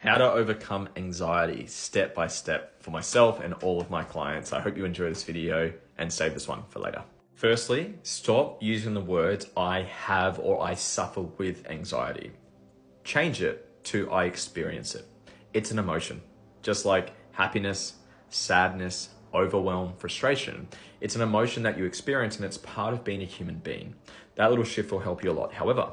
How to overcome anxiety step by step for myself and all of my clients. I hope you enjoy this video and save this one for later. Firstly, stop using the words I have or I suffer with anxiety. Change it to I experience it. It's an emotion, just like happiness, sadness, overwhelm, frustration. It's an emotion that you experience and it's part of being a human being. That little shift will help you a lot. However,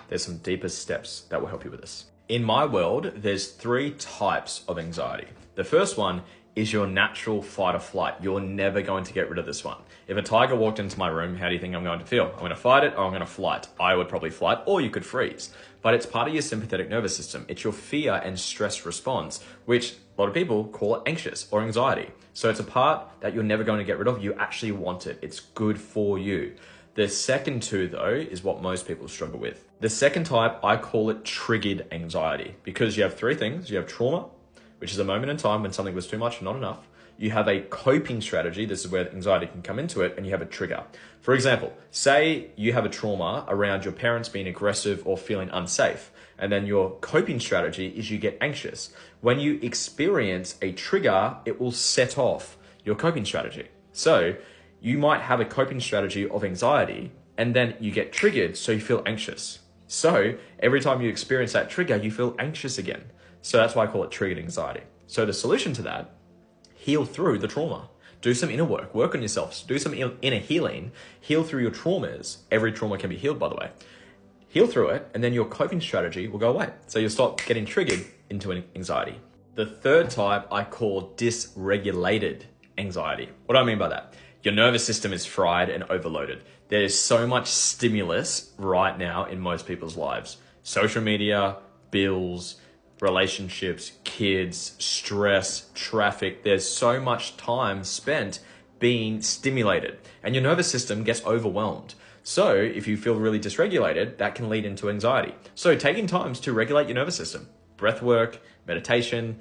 there's some deeper steps that will help you with this. In my world, there's 3 types of anxiety. The first one is your natural fight or flight. You're never going to get rid of this one. If a tiger walked into my room, how do you think I'm going to feel? I'm going to fight it or I'm going to flight. I would probably flight, or you could freeze. But it's part of your sympathetic nervous system. It's your fear and stress response, which a lot of people call it anxious or anxiety. So it's a part that you're never going to get rid of. You actually want it. It's good for you. The second 2, though, is what most people struggle with. The second type, I call it triggered anxiety, because you have 3 things. You have trauma, which is a moment in time when something was too much or not enough. You have a coping strategy. This is where anxiety can come into it, and you have a trigger. For example, say you have a trauma around your parents being aggressive or feeling unsafe, and then your coping strategy is you get anxious. When you experience a trigger, it will set off your coping strategy. So you might have a coping strategy of anxiety, and then you get triggered, so you feel anxious. So every time you experience that trigger, you feel anxious again. So that's why I call it triggered anxiety. So the solution to that, heal through the trauma. Do some inner work on yourself, do some inner healing, heal through your traumas. Every trauma can be healed, by the way. Heal through it, and then your coping strategy will go away. So you'll stop getting triggered into an anxiety. The third type I call dysregulated anxiety. What do I mean by that? Your nervous system is fried and overloaded. There's so much stimulus right now in most people's lives. Social media, bills, relationships, kids, stress, traffic. There's so much time spent being stimulated and your nervous system gets overwhelmed. So if you feel really dysregulated, that can lead into anxiety. So taking times to regulate your nervous system, breath work, meditation,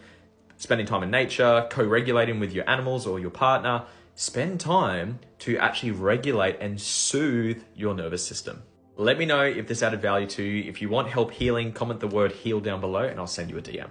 spending time in nature, co-regulating with your animals or your partner, spend time to actually regulate and soothe your nervous system. Let me know if this added value to you. If you want help healing, comment the word heal down below and I'll send you a DM.